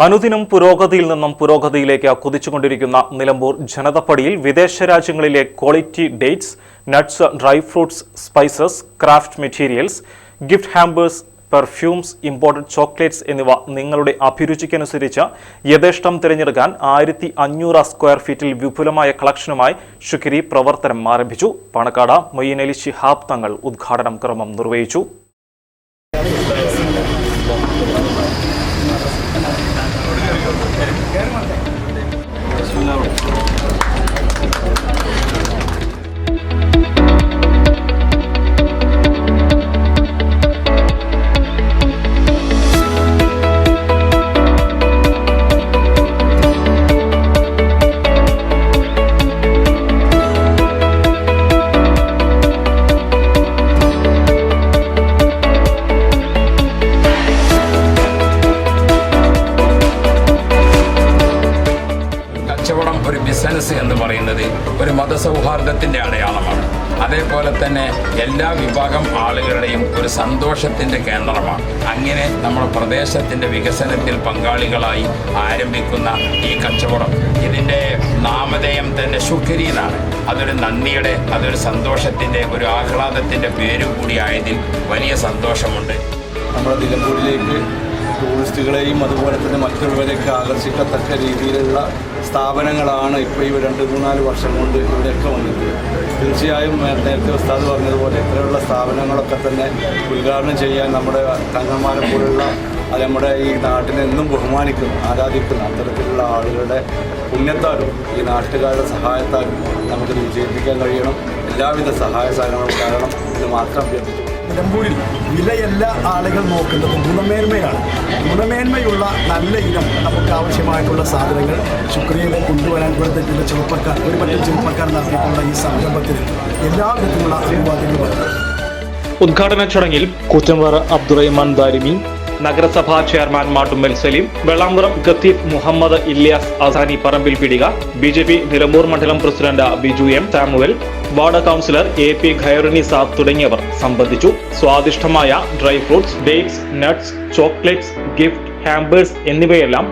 അനുദിനം പുരോഗതിയിൽ നിന്നും പുരോഗതിയിലേക്ക് കുതിച്ചുകൊണ്ടിരിക്കുന്ന നിലമ്പൂർ ജനതപ്പടിയിൽ വിദേശ രാജ്യങ്ങളിലെ quality dates, nuts, dry fruits, spices, craft materials, gift hampers, perfumes, imported chocolates എന്നിവ നിങ്ങളുടെ അഭിരുചിക്കനുസരിച്ച് യഥേഷ്ടം തിരഞ്ഞെടുക്കാൻ 1500 സ്ക്വയർ ഫീറ്റിൽ വിപുലമായ കളക്ഷനുമായി ഷുക്രി പ്രവർത്തനം ആരംഭിച്ചു. പാണക്കാട് മൊയ്യീൻ അലി ശിഹാബ് തങ്ങൾ ഉദ്ഘാടനം കർമ്മം നിർവഹിച്ചു. കച്ചവടം ഒരു ബിസിനസ് എന്ന് പറയുന്നത് ഒരു മതസൗഹാർദ്ദത്തിൻ്റെ അടയാളമാണ്. അതേപോലെ തന്നെ എല്ലാ വിഭാഗം ആളുകളുടെയും ഒരു സന്തോഷത്തിൻ്റെ കേന്ദ്രമാണ്. അങ്ങനെ നമ്മുടെ പ്രദേശത്തിൻ്റെ വികസനത്തിൽ പങ്കാളികളായി ആരംഭിക്കുന്ന ഈ കച്ചവടം, ഇതിൻ്റെ നാമധേയം തന്നെ ഷുക്രി എന്നാണ്. അതൊരു നന്ദിയുടെ, അതൊരു സന്തോഷത്തിൻ്റെ, ഒരു ആഹ്ലാദത്തിൻ്റെ പേര് കൂടിയായതിൽ വലിയ സന്തോഷമുണ്ട്. നമ്മുടെ നിലമ്പൂരിലേക്ക് ടൂറിസ്റ്റുകളെയും അതുപോലെ തന്നെ മറ്റുള്ളവരെയൊക്കെ ആകർഷിക്കത്തക്ക രീതിയിലുള്ള സ്ഥാപനങ്ങളാണ് ഇപ്പോൾ ഈ 2-3-4 വർഷം കൊണ്ട് ഇവിടെയൊക്കെ വന്നത്. തീർച്ചയായും നേരത്തെ ഉസ്താദ് പറഞ്ഞതുപോലെ ഇത്തരമുള്ള സ്ഥാപനങ്ങളൊക്കെ തന്നെ ഉദ്ഘാടനം ചെയ്യാൻ നമ്മുടെ തങ്ങന്മാരെ പോലുള്ള നമ്മുടെ ഈ നാട്ടിനെ എന്നും ബഹുമാനിക്കുന്ന, ആരാധിക്കുന്ന അത്തരത്തിലുള്ള ആളുകളുടെ പുണ്യത്താലും ഈ നാട്ടുകാരുടെ സഹായത്താലും നമുക്കിത് വിജയിപ്പിക്കാൻ കഴിയണം. എല്ലാവിധ സഹായ സഹകരണങ്ങളും ഉണ്ടാകണം എന്ന് മാത്രം അഭ്യർത്ഥിച്ചു. നിലമ്പൂരിൽ വിലയെല്ലാ ആളുകൾ നോക്കുന്നത് ഗുണമേന്മയാണ്. ഗുണമേന്മയുള്ള നല്ല ഇനം നമുക്ക് ആവശ്യമായിട്ടുള്ള സാധനങ്ങൾ ഷുക്രിയയിൽ കൊണ്ടുവരാൻ ഇവിടുത്തെ ഒരു പറ്റം ചെറുപ്പക്കാർ നടത്തിയിട്ടുള്ള ഈ സംരംഭത്തിന് എല്ലാവിധത്തിലുള്ള അഭിവാദ്യങ്ങളും. ഉദ്ഘാടന ചടങ്ങിൽ കൂറ്റമ്പാറ അബ്ദുറഹ്മാൻ ദാരിമി, നഗരസഭാ ചെയർമാൻ മാട്ടുമ്മൽ സലീം, വെള്ളാമ്പുറം ഖത്തീഫ് മുഹമ്മദ് ഇല്യാസ് അസാനി പറമ്പിൽ പിടിക, BJP നിലമ്പൂർ മണ്ഡലം president Biju M Samuel, ward councillor AP Khairunnisa തുടങ്ങിയവർ സംബന്ധിച്ചു. സ്വാദിഷ്ടമായ dry fruits, dates, nuts, chocolates, gift hampers എന്നിവയെല്ലാം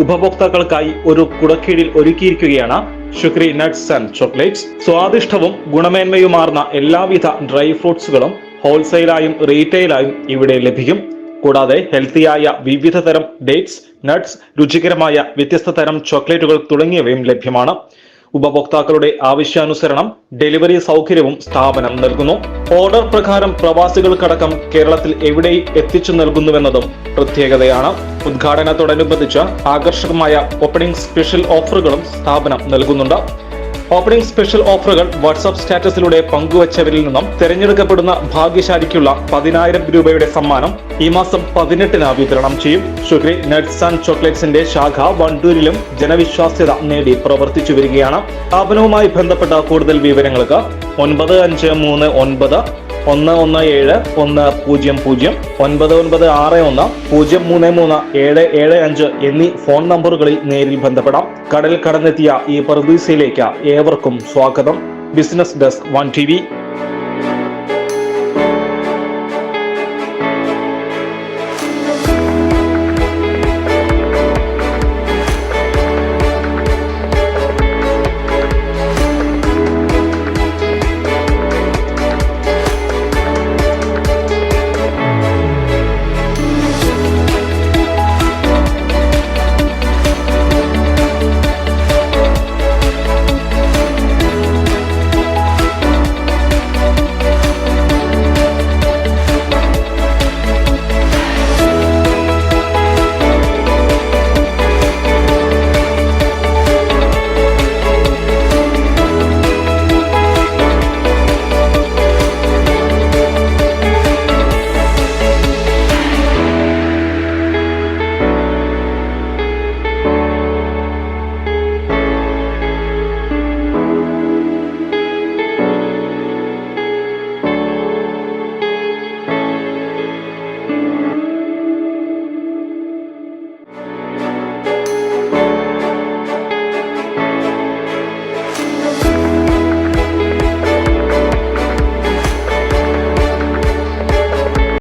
ഉപഭോക്താക്കൾക്കായി ഒരു കുടക്കീഴിൽ ഒരുക്കിയിരിക്കുകയാണ് ഷുക്രി നട്ട്സ് ആൻഡ് ചോക്ലേറ്റ്സ്. സ്വാദിഷ്ടവും ഗുണമേന്മയുമാർന്ന എല്ലാവിധ ഡ്രൈ ഫ്രൂട്ട്സുകളും ഹോൾസെയിലായും റീറ്റെയിലായും ഇവിടെ ലഭിക്കും. കൂടാതെ ഹെൽത്തിയായ വിവിധ തരം ഡേറ്റ്സ്, നട്ട്സ്, രുചികരമായ വ്യത്യസ്ത തരം ചോക്ലേറ്റുകൾ തുടങ്ങിയവയും ലഭ്യമാണ്. ഉപഭോക്താക്കളുടെ ആവശ്യാനുസരണം ഡെലിവറി സൗകര്യവും സ്ഥാപനം നൽകുന്നു. ഓർഡർ പ്രകാരം പ്രവാസികൾക്കടക്കം കേരളത്തിൽ എവിടെയും എത്തിച്ചു നൽകുന്നുവെന്നതും പ്രത്യേകതയാണ്. ഉദ്ഘാടനത്തോടനുബന്ധിച്ച് ആകർഷകമായ ഓപ്പണിംഗ് സ്പെഷ്യൽ ഓഫറുകളും സ്ഥാപനം നൽകുന്നുണ്ട്. ഓപ്പണിംഗ് സ്പെഷ്യൽ ഓഫറുകൾ വാട്സ്ആപ്പ് സ്റ്റാറ്റസിലൂടെ പങ്കുവച്ചവരിൽ നിന്നും തിരഞ്ഞെടുക്കപ്പെടുന്ന ഭാഗ്യശാലിക്കുള്ള 10,000 രൂപയുടെ സമ്മാനം ഈ മാസം 18-ന് വിതരണം ചെയ്യും. ഷുക്രി നട്ട്സ് ആൻഡ് ചോക്ലേറ്റ്സിന്റെ ശാഖ വണ്ടൂരിലും ജനവിശ്വാസ്യത നേടി പ്രവർത്തിച്ചു വരികയാണ്. സ്ഥാപനവുമായി ബന്ധപ്പെട്ട കൂടുതൽ വിവരങ്ങൾക്ക് 9539 117 100 9961 033 775 എന്നീ ഫോൺ നമ്പറുകളിൽ നേരിൽ ബന്ധപ്പെടാം. കടൽ കടന്നെത്തിയ ഈ പറുദീസയിലേക്ക് ഏവർക്കും സ്വാഗതം. Business desk 1 TV.